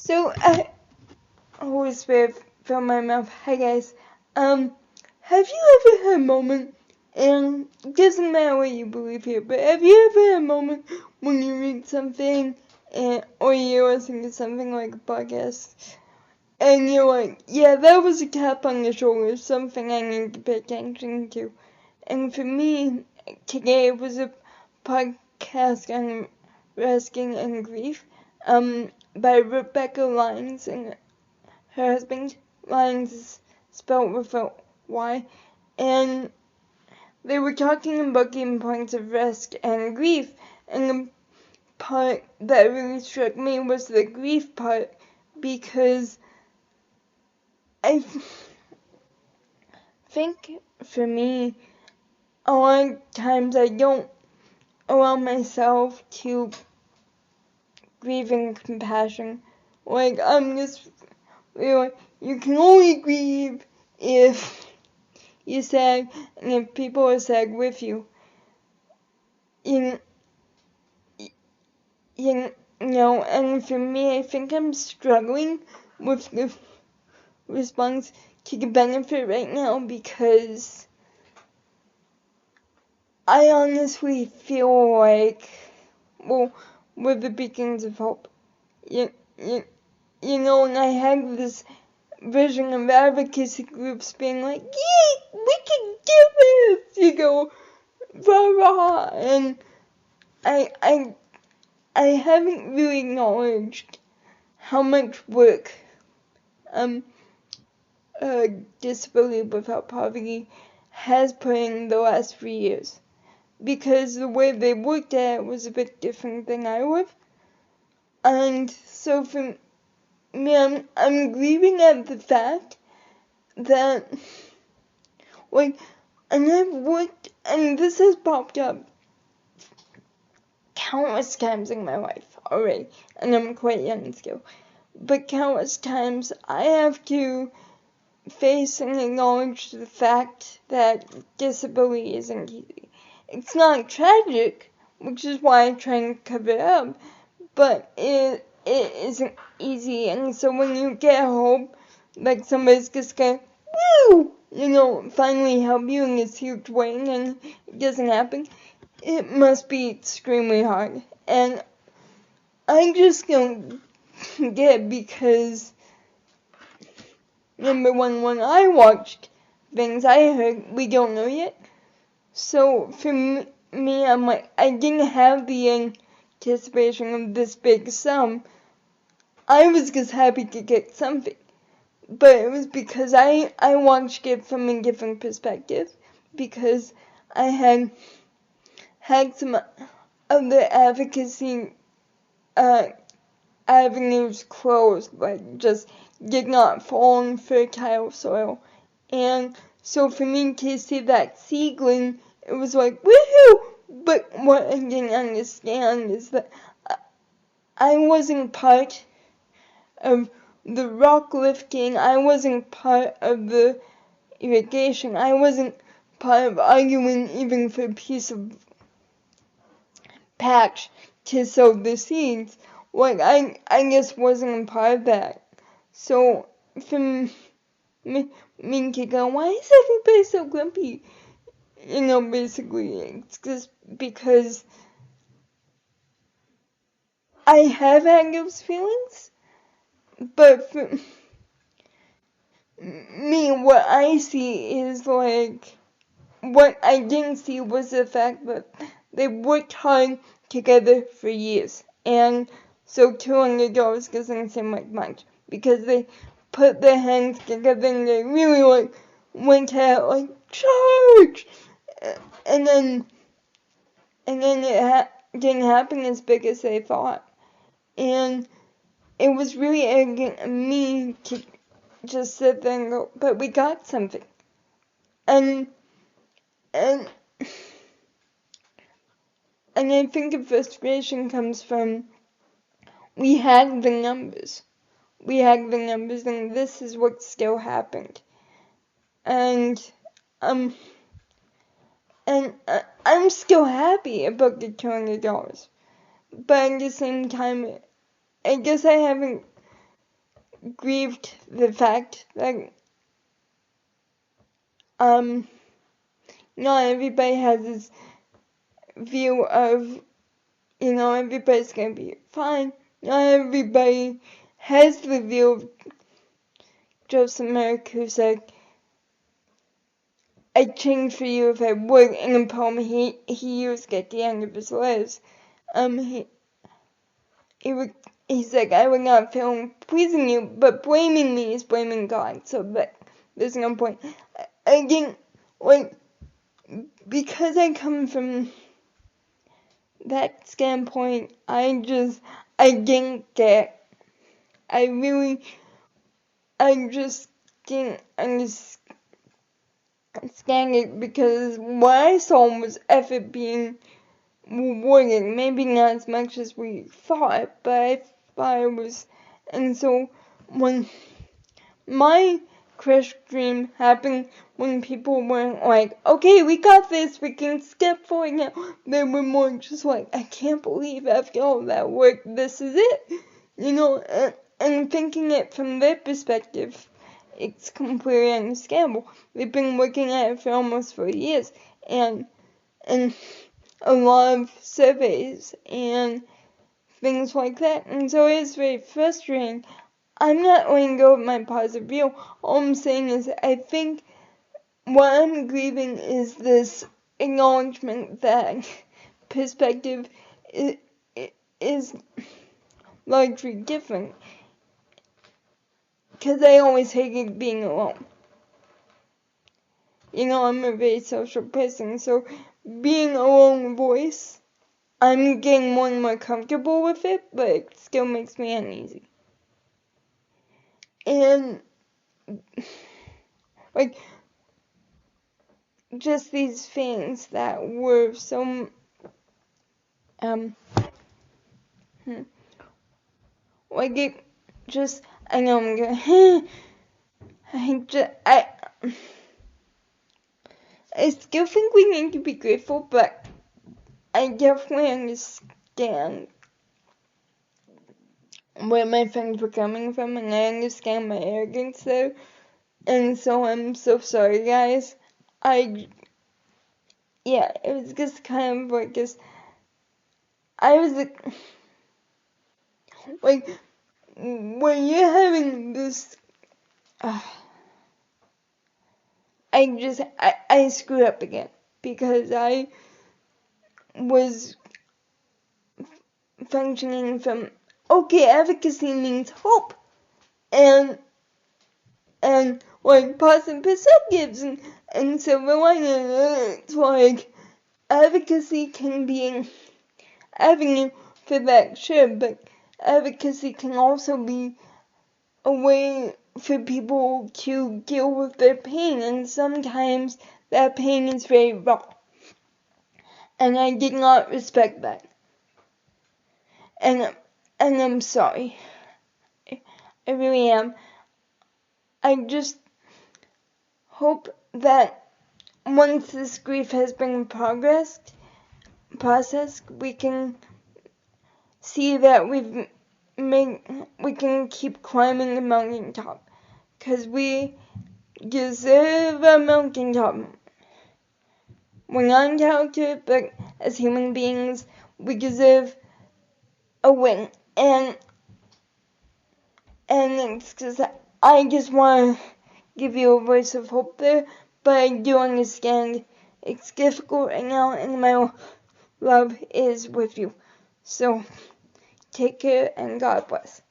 So I always fill my mouth. Hi guys. Have you ever had a moment, and it doesn't matter what you believe here, but have you ever had a moment when you read something or you listen to something like a podcast and you're like, yeah, that was a tap on the shoulder, something I need to pay attention to. And for me, today it was a podcast on resting and grief, by Rebecca Lyons, and her husband. Lyons is spelled with a Y. And they were talking about getting points of rest and grief, and the part that really struck me was the grief part, because I think for me, a lot of times I don't allow myself to grieve in compassion. Like, I'm just, you can only grieve if you're sad and if people are sad with you. You know, and for me, I think I'm struggling with the response to the benefit right now, because I honestly feel like, well, with the beacons of hope. You know, and I had this vision of advocacy groups being like, yay, we can do this, rah rah, and I haven't really acknowledged how much work Disability Without Poverty has put in the last 3 years, because the way they worked at it was a bit different than I would. And so for me, I'm grieving at the fact that, like, and I've worked, and this has popped up countless times in my life already, and I'm quite young still, but countless times I have to face and acknowledge the fact that disability isn't easy. It's not tragic, which is why I try and cover it up, but it isn't easy. And so when you get hope, like somebody's just gonna, woo, finally help you in this huge way, and it doesn't happen, it must be extremely hard. And I just don't get it, because number one, when I watched things I heard, we don't know yet. So for me, I'm like, I didn't have the anticipation of this big sum. I was just happy to get something. But it was because I watched it from a different perspective, because I had some other advocacy avenues closed, like just did not fall on fertile soil. And so for me to see that seedling, it was like, woohoo! But what I didn't understand is that I wasn't part of the rock lifting, I wasn't part of the irrigation, I wasn't part of arguing even for a piece of patch to sow the seeds. Like, I just wasn't a part of that. So, for me to go, why is everybody so grumpy? Basically, it's just because I have had those feelings, but for me, what I see is like, what I didn't see was the fact that they worked hard together for years, and so $200 doesn't seem like much, because they put their hands together and they really went out like, charge! And then it didn't happen as big as they thought. And it was really arrogant of me to just sit there and go, but we got something. And I think the frustration comes from, we had the numbers. And this is what still happened. And I'm still happy about the $200. But at the same time, I guess I haven't grieved the fact that not everybody has this view of, everybody's gonna be fine. Not everybody has the view of Joseph Merrick, who said, I'd change for you if I would, in a poem he used at the end of his life. He said, I would not fail pleasing you, but blaming me is blaming God, so that there's no point. Again, because I come from that standpoint, I didn't get, I just didn't understand it, because what I saw was effort being rewarded, maybe not as much as we thought, but I thought it was. And so when my crush dream happened, when people weren't like, okay, we got this, we can step forward now, they were more just like, I can't believe after all that work, this is it, and thinking it from their perspective, it's completely understandable. We've been working at it for almost 4 years, and a lot of surveys and things like that, and so it's very frustrating. I'm not letting go of my positive view. All I'm saying is I think what I'm grieving is this acknowledgement that perspective is largely different, because I always hated being alone. I'm a very social person, so being a lone voice, I'm getting more and more comfortable with it, but it still makes me uneasy. And, just these things that were so, it just, I know I'm gonna, I still think we need to be grateful, but I definitely understand where my friends were coming from, and I understand my arrogance there, and so I'm so sorry, guys. It was just kind of like this, I was like, when you're having this, I screwed up again, because I was functioning from, okay, advocacy means hope, and positive perspectives, and silver lining, it's like, advocacy can be an avenue for that, sure, but advocacy can also be a way for people to deal with their pain, and sometimes that pain is very raw, and I did not respect that, and I'm sorry, I really am. I just hope that once this grief has been processed, we can see that we can keep climbing the mountaintop, because we deserve a mountaintop. We're not entitled to it, but as human beings, we deserve a win. And it's because I just want to give you a voice of hope there, but I do understand it's difficult right now, and my love is with you. So, take care, and God bless.